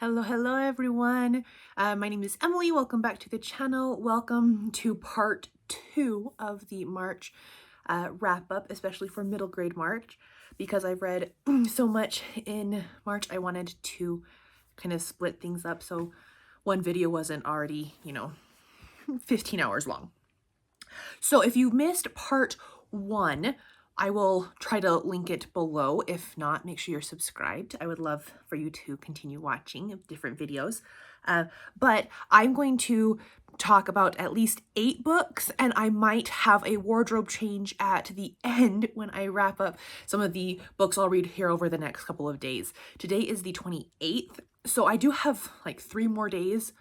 Hello everyone. My name is Emily. Welcome back to the channel. Welcome to part 2 of the March wrap up, especially for middle grade March. Because I've read so much in March, I wanted to kind of split things up so one video wasn't already, 15 hours long. So if you missed part 1, I will try to link it below. If not, make sure you're subscribed. I would love for you to continue watching different videos. But I'm going to talk about at least 8 books, and I might have a wardrobe change at the end when I wrap up some of the books I'll read here over the next couple of days. Today is the 28th, so I do have like 3 more days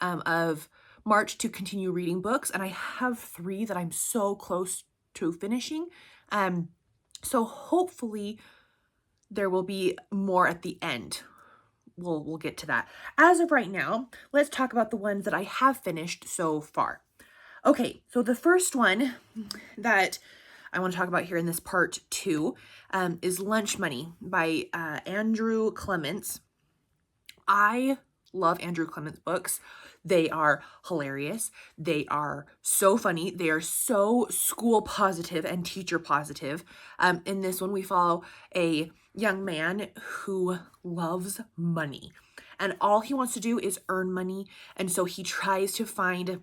of March to continue reading books, and I have 3 that I'm so close to finishing. So hopefully there will be more at the end. We'll get to that. As of right now, let's talk about the ones that I have finished so far. Okay, so the first one that I want to talk about here in this part 2 is Lunch Money by Andrew Clements. I love Andrew Clements books. They are hilarious. They are so funny. They are so school positive and teacher positive. In this one, we follow a young man who loves money. And all he wants to do is earn money. And so he tries to find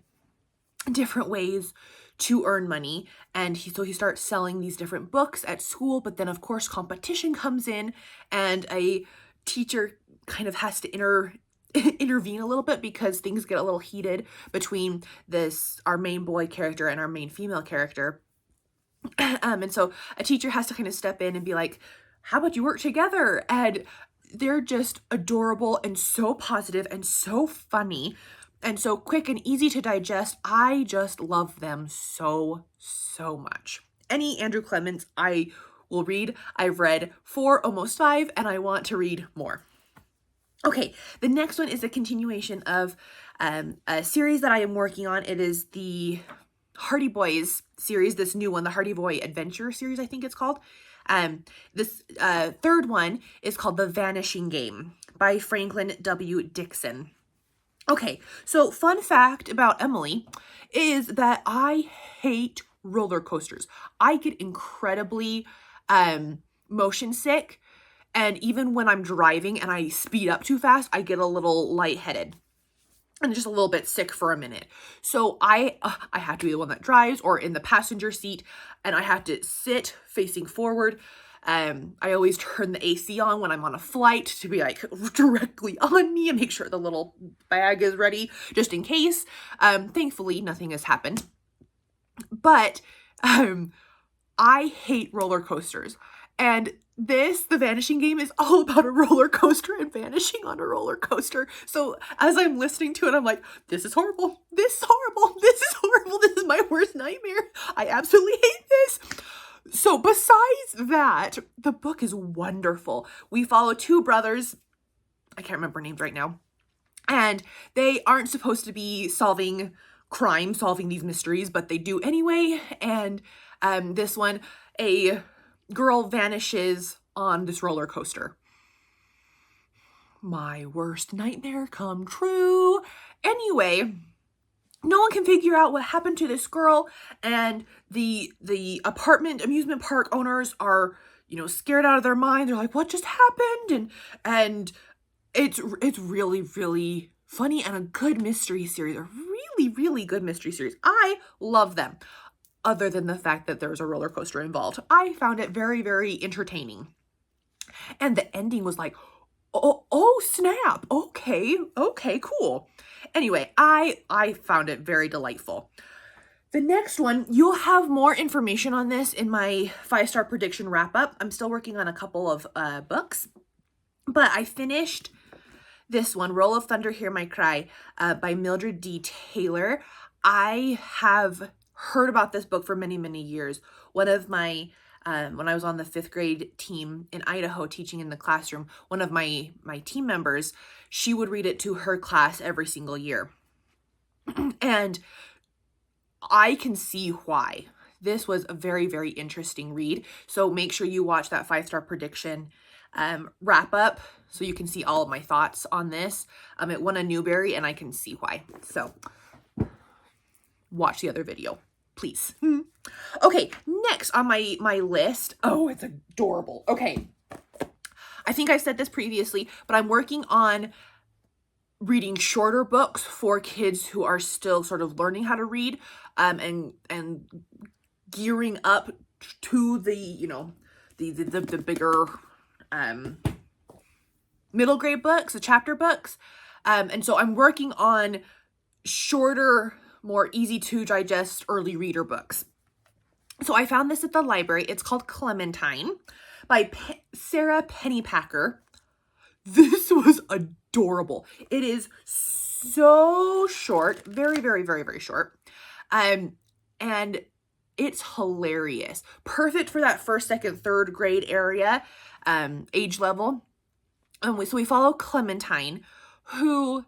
different ways to earn money. And he starts selling these different books at school. But then, of course, competition comes in and a teacher kind of has to intervene a little bit because things get a little heated between our main boy character and our main female character. And so a teacher has to kind of step in and be like, how about you work together? And they're just adorable and so positive and so funny and so quick and easy to digest. I just love them so much. Any Andrew Clements I will read. I've read 4, almost 5, and I want to read more. Okay, the next one is a continuation of a series that I am working on. It is the Hardy Boys series, this new one, the Hardy Boy Adventure series, I think it's called. This third one is called The Vanishing Game by Franklin W. Dixon. Okay, so fun fact about Emily is that I hate roller coasters. I get incredibly motion sick. And even when I'm driving and I speed up too fast, I get a little lightheaded and just a little bit sick for a minute. So I have to be the one that drives or in the passenger seat, and I have to sit facing forward. I always turn the AC on when I'm on a flight to be like directly on me and make sure the little bag is ready just in case. Thankfully, nothing has happened. But I hate roller coasters. And The Vanishing Game is all about a roller coaster and vanishing on a roller coaster. So as I'm listening to it, I'm like, this is horrible. This is horrible. This is horrible. This is my worst nightmare. I absolutely hate this. So besides that, the book is wonderful. We follow 2 brothers. I can't remember names right now. And they aren't supposed to be solving these mysteries, but they do anyway. And this one, a girl vanishes on this roller coaster. My worst nightmare come true. Anyway, no one can figure out what happened to this girl, and the amusement park owners are, scared out of their mind. They're like, what just happened? And it's really, really funny and a good mystery series. A really, really good mystery series. I love them. Other than the fact that there's a roller coaster involved. I found it very, very entertaining. And the ending was like, oh snap. Okay, cool. Anyway, I found it very delightful. The next one, you'll have more information on this in my 5-star prediction wrap up. I'm still working on a couple of books, but I finished this one, Roll of Thunder, Hear My Cry, by Mildred D. Taylor. I have heard about this book for many, many years. One of my, when I was on the 5th grade team in Idaho teaching in the classroom, one of my team members, she would read it to her class every single year. And I can see why. This was a very, very interesting read. So make sure you watch that 5-star prediction wrap up so you can see all of my thoughts on this. It won a Newbery, and I can see why. So watch the other video, please. Okay, next on my list. Oh, it's adorable. Okay, I think I said this previously, but I'm working on reading shorter books for kids who are still sort of learning how to read, and gearing up to the, you know, the bigger middle grade books, the chapter books. And so I'm working on shorter, more easy to digest early reader books. So I found this at the library. It's called Clementine by Sarah Pennypacker. This was adorable. It is so short, very, very, very, very short. And it's hilarious. Perfect for that first, second, third grade area, age level. So we follow Clementine, who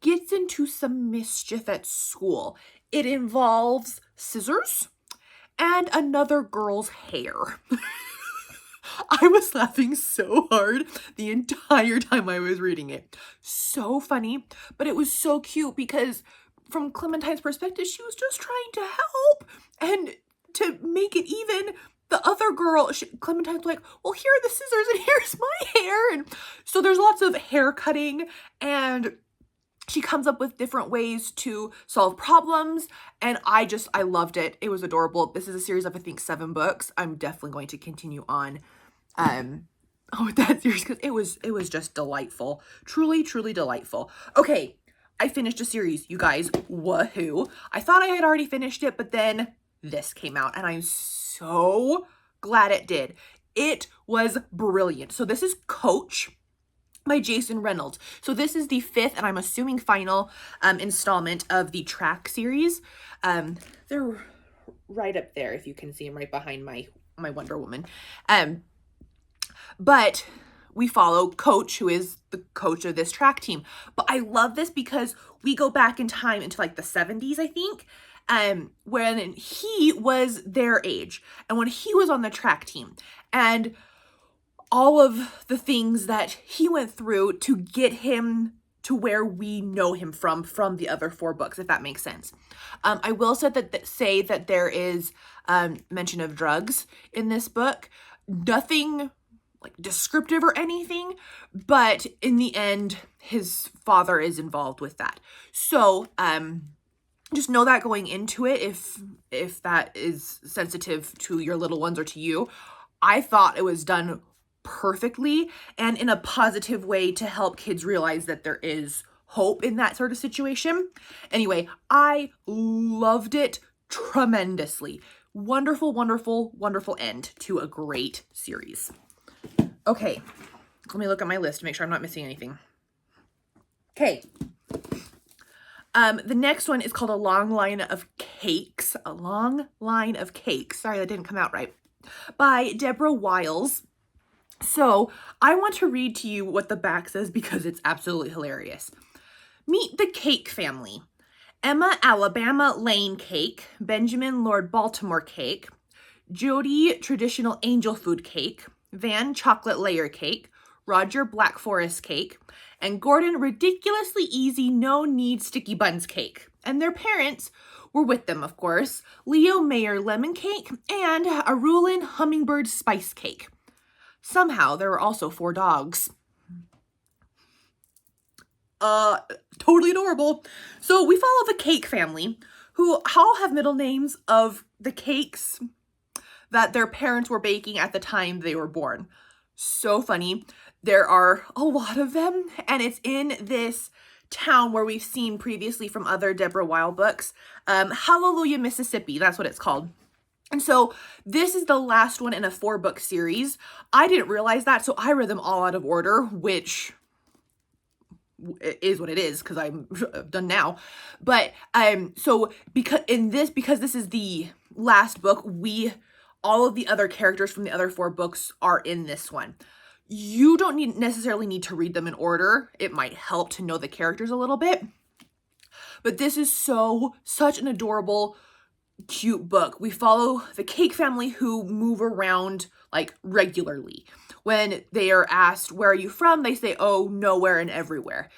gets into some mischief at school. It involves scissors and another girl's hair. I was laughing so hard the entire time I was reading it. So funny, but it was so cute because from Clementine's perspective, she was just trying to help. And to make it even, the other girl, Clementine's like, well, here are the scissors and here's my hair. And so there's lots of hair cutting, and she comes up with different ways to solve problems. And I loved it. It was adorable. This is a series of, I think, 7 books. I'm definitely going to continue on with that series because it was just delightful. Truly, truly delightful. Okay, I finished a series, you guys. Woohoo. I thought I had already finished it, but then this came out, and I'm so glad it did. It was brilliant. So this is Coach by Jason Reynolds. So this is the 5th, and I'm assuming final, installment of the track series. They're right up there, if you can see them, right behind my Wonder Woman. But we follow Coach, who is the coach of this track team. But I love this because we go back in time into like the 70s, I think, when he was their age and when he was on the track team, and all of the things that he went through to get him to where we know him from the other 4 books, if that makes sense. I will say that there is mention of drugs in this book. Nothing like descriptive or anything, but in the end, his father is involved with that. So just know that going into it, if that is sensitive to your little ones or to you. I thought it was done perfectly and in a positive way to help kids realize that there is hope in that sort of situation. Anyway, I loved it tremendously. Wonderful, wonderful, wonderful end to a great series. Okay, let me look at my list to make sure I'm not missing anything. Okay. The next one is called A Long Line of Cakes. A Long Line of Cakes. Sorry, that didn't come out right. By Deborah Wiles. So I want to read to you what the back says because it's absolutely hilarious. Meet the Cake family. Emma Alabama Lane Cake, Benjamin Lord Baltimore Cake, Jody Traditional Angel Food Cake, Van Chocolate Layer Cake, Roger Black Forest Cake, and Gordon Ridiculously Easy No Need Sticky Buns Cake. And their parents were with them, of course, Leo Mayer Lemon Cake and Arulin Hummingbird Spice Cake. Somehow, there were also 4 dogs. Totally adorable. So we follow the Cake family, who all have middle names of the cakes that their parents were baking at the time they were born. So funny. There are a lot of them, and it's in this town where we've seen previously from other Deborah Weil books. Hallelujah, Mississippi, that's what it's called. And so this is the last one in a 4-book series. I didn't realize that, so I read them all out of order, which is what it is because I'm done now. But so because this is the last book, all of the other characters from the other 4 books are in this one. You don't necessarily need to read them in order. It might help to know the characters a little bit. But this is such an adorable, cute book. We follow the Cake family who move around like regularly. when they are asked, where are you from? They say, oh, nowhere and everywhere.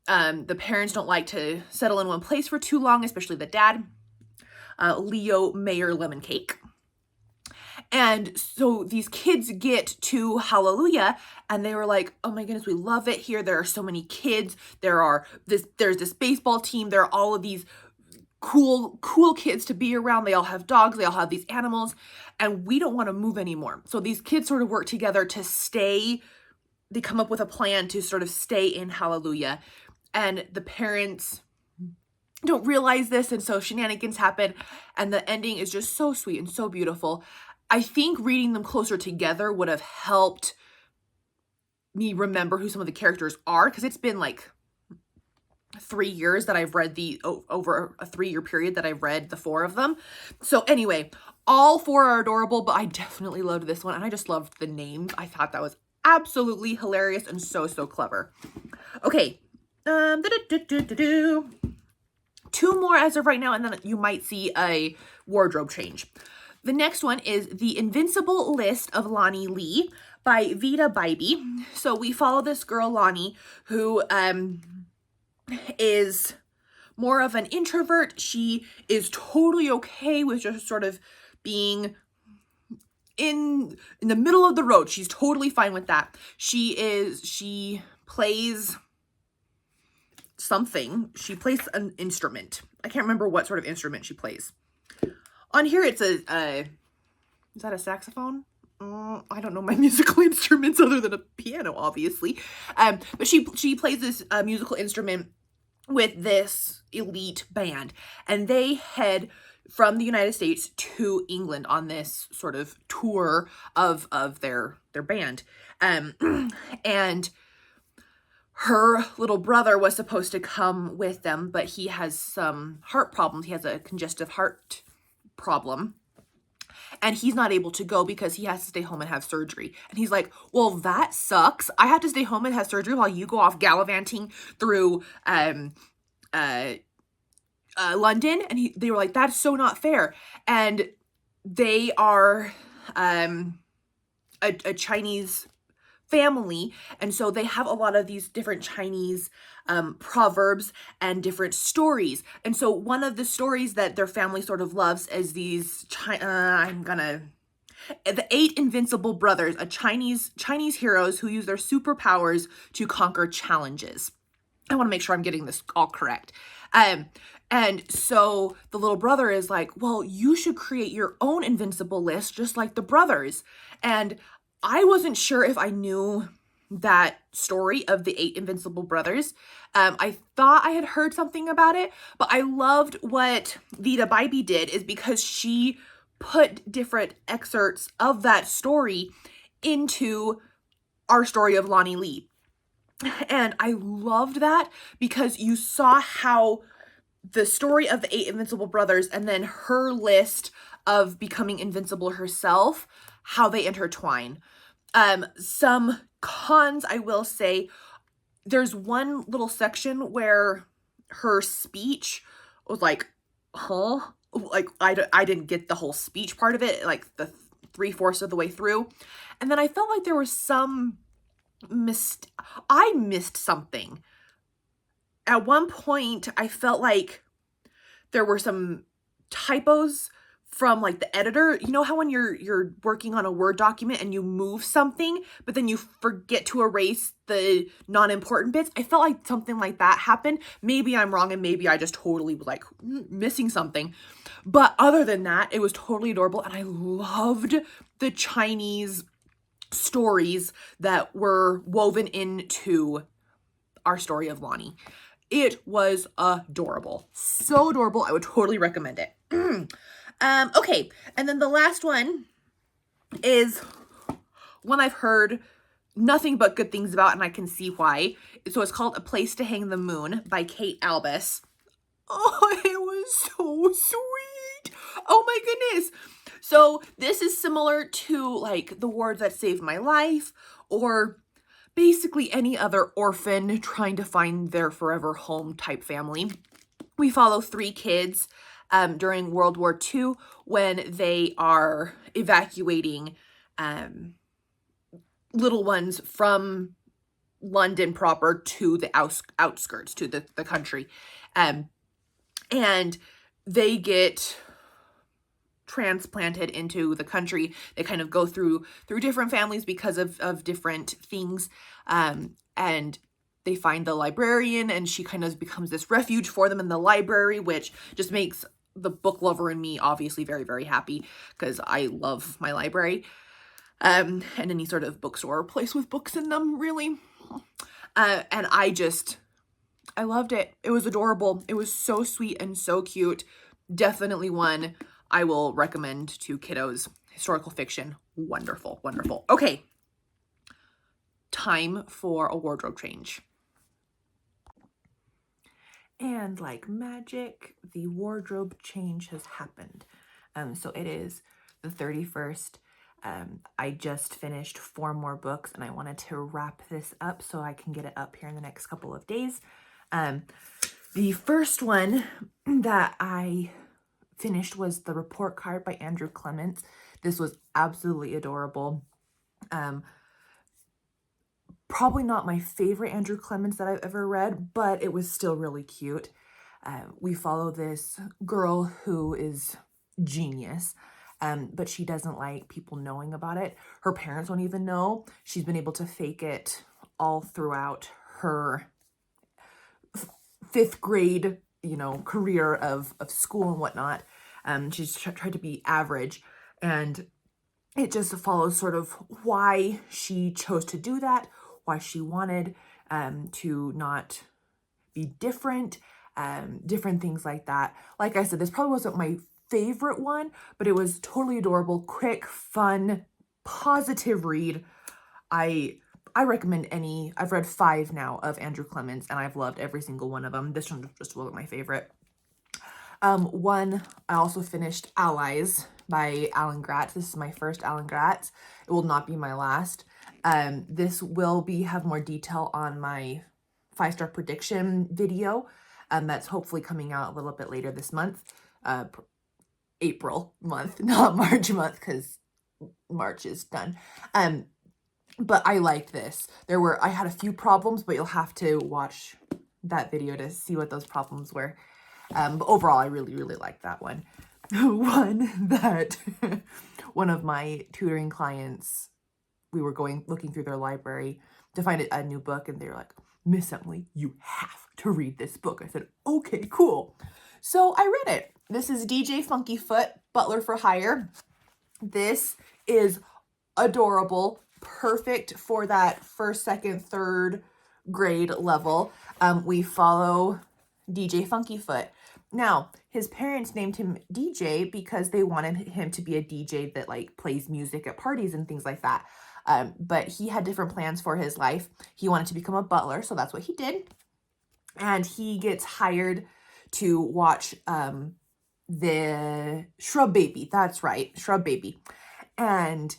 The parents don't like to settle in one place for too long, especially the dad, Leo Mayer Lemon Cake. And so these kids get to Hallelujah and they were like, oh my goodness, we love it here. There are so many kids. There's this baseball team. There are all of these cool kids to be around. They all have dogs. They all have these animals, and we don't want to move anymore. So these kids sort of work together to stay. They come up with a plan to sort of stay in Hallelujah, and the parents don't realize this, and so shenanigans happen, and the ending is just so sweet and so beautiful. I think reading them closer together would have helped me remember who some of the characters are, because it's been like 3 years that I've read over a 3-year period that I've read the 4 of them. So anyway, all 4 are adorable, but I definitely loved this one, and I just loved the names. I thought that was absolutely hilarious and so clever. Okay, 2 more as of right now, and then you might see a wardrobe change. The next one is The Invincible List of Lonnie Lee by Vida Bybee. So we follow this girl, Lonnie, who is more of an introvert. She is totally okay with just sort of being in the middle of the road. She's totally fine with that. She plays something. She plays an instrument. I can't remember what sort of instrument she plays. On here, it's is that a saxophone? I don't know my musical instruments other than a piano, obviously. But she plays this musical instrument with this elite band, and they head from the United States to England on this sort of tour of their band. And her little brother was supposed to come with them, but he has some heart problems. He has a congestive heart problem, and he's not able to go because he has to stay home and have surgery. And he's like, well, that sucks. I have to stay home and have surgery while you go off gallivanting through London. And they were like, that's so not fair. And they are a Chinese family, and so they have a lot of these different Chinese proverbs and different stories. And so one of the stories that their family sort of loves is these the 8 Invincible Brothers, a Chinese heroes who use their superpowers to conquer challenges. I want to make sure I'm getting this all correct. And so the little brother is like, well, you should create your own invincible list just like the brothers. And I wasn't sure if I knew that story of the 8 Invincible Brothers. I thought I had heard something about it, but I loved what Vida Bybee did, is because she put different excerpts of that story into our story of Lonnie Lee. And I loved that because you saw how the story of the 8 Invincible Brothers and then her list of becoming invincible herself, how they intertwine. Some cons, I will say, there's one little section where her speech was like, huh? Like, I didn't get the whole speech part of it, like the 3/4 of the way through. And then I felt like there was some I missed something. At one point, I felt like there were some typos from like the editor. You know how when you're working on a Word document and you move something, but then you forget to erase the non-important bits? I felt like something like that happened. Maybe I'm wrong, and maybe I just totally was like missing something. But other than that, it was totally adorable, and I loved the Chinese stories that were woven into our story of Lonnie. It was adorable. So adorable. I would totally recommend it. Okay, and then the last one is one I've heard nothing but good things about, and I can see why. So it's called A Place to Hang the Moon by Kate Albus. Oh, it was so sweet. Oh my goodness. So this is similar to like The Words That Saved My Life, or basically any other orphan trying to find their forever home type family. We follow 3 kids during World War II when they are evacuating little ones from London proper to the outskirts, to the country. And they get transplanted into the country. They kind of go through different families because of different things. And they find the librarian, and she kind of becomes this refuge for them in the library, which just makes the book lover in me obviously very, very happy, because I love my library. And any sort of bookstore or place with books in them, really. And I loved it. It was adorable. It was so sweet and so cute. Definitely one I will recommend to kiddos. Historical fiction. Wonderful, wonderful. Okay. Time for a wardrobe change. And like magic, the wardrobe change has happened. So it is the 31st. I just finished 4 more books, and I wanted to wrap this up so I can get it up here in the next couple of days. The first one that I finished was The Report Card by Andrew Clements. This was absolutely adorable. Probably not my favorite Andrew Clements that I've ever read, but it was still really cute. We follow this girl who is genius, but she doesn't like people knowing about it. Her parents don't even know. She's been able to fake it all throughout her 5th grade, career of school and whatnot. She's tried to be average, and it just follows sort of why she chose to do that, why she wanted to not be different, different things like that. Like I said, this probably wasn't my favorite one, but it was totally adorable, quick, fun, positive read. I recommend any. I've read 5 now of Andrew Clements, and I've loved every single one of them. This one just wasn't my favorite. One, I also finished Allies by Alan Gratz. This is my first Alan Gratz. It will not be my last. This will have more detail on my 5-star prediction video. That's hopefully coming out a little bit later this month. April month, not March month, because March is done. But I liked this. I had a few problems, but you'll have to watch that video to see what those problems were. But overall, I really, really liked that one. One that one of my tutoring clients, we were looking through their library to find a new book, and they were like, "Miss Emily, you have to read this book." I said, "Okay, cool." So I read it. This is DJ Funkyfoot, Butler for Hire. This is adorable, perfect for that 1st, 2nd, 3rd grade level. We follow DJ Funkyfoot. Now, his parents named him DJ because they wanted him to be a DJ that plays music at parties and things like that. But he had different plans for his life. He wanted to become a butler, so that's what he did. And he gets hired to watch the Shrub Baby. That's right, Shrub Baby. And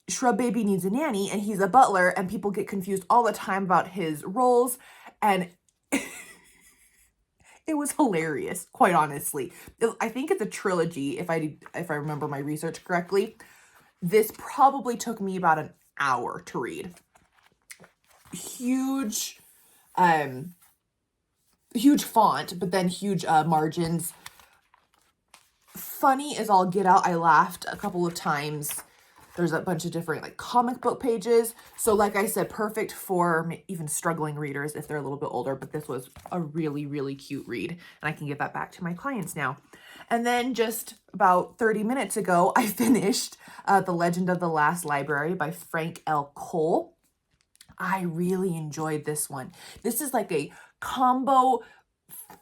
Shrub Baby needs a nanny, and he's a butler, and people get confused all the time about his roles, and it was hilarious, quite honestly. I think it's a trilogy, if I remember my research correctly. This probably took me about an hour to read. Huge font, but then huge margins. Funny as all get out. I laughed a couple of times. There's a bunch of different comic book pages. So like I said, perfect for even struggling readers if they're a little bit older. But this was a really, really cute read. And I can give that back to my clients now. And then just about 30 minutes ago, I finished The Legend of the Last Library by Frank L. Cole. I really enjoyed this one. This is like a combo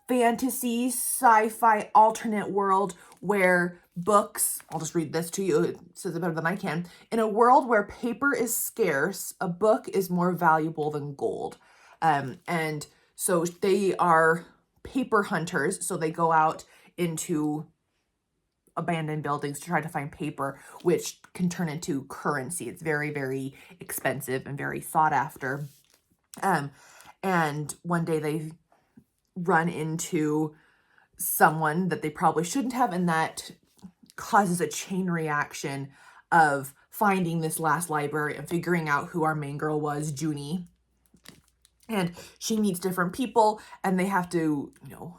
fantasy, sci-fi, alternate world where books, I'll just read this to you, it says it better than I can. In a world where paper is scarce, a book is more valuable than gold. And so they are paper hunters, so they go out into abandoned buildings to try to find paper, which can turn into currency. It's very, very expensive and very sought after. And one day they run into someone that they probably shouldn't have, and that causes a chain reaction of finding this last library and figuring out who our main girl was, Junie. And she meets different people and they have to, you know,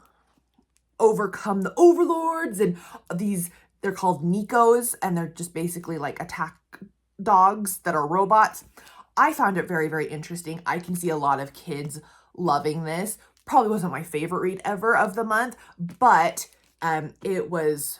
overcome the overlords and they're called Nikos, and they're just basically like attack dogs that are robots. I found it very, very interesting. I can see a lot of kids loving this. Probably wasn't my favorite read ever of the month, but it was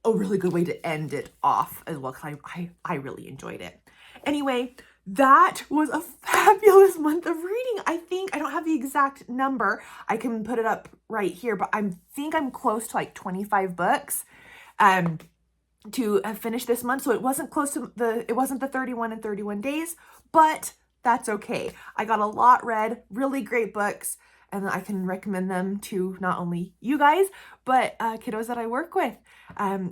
a really good way to end it off as well, because I really enjoyed it. Anyway, that was a fabulous month of reading. I think, I don't have the exact number. I can put it up right here, but I think I'm close to like 25 books to have finished this month. So it wasn't close to it wasn't the 31 in 31 days, but that's okay. I got a lot read, really great books, and I can recommend them to not only you guys, but kiddos that I work with.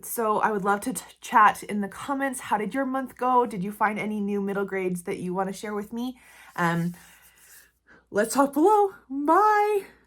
So I would love to chat in the comments. How did your month go? Did you find any new middle grades that you want to share with me? Let's talk below. Bye.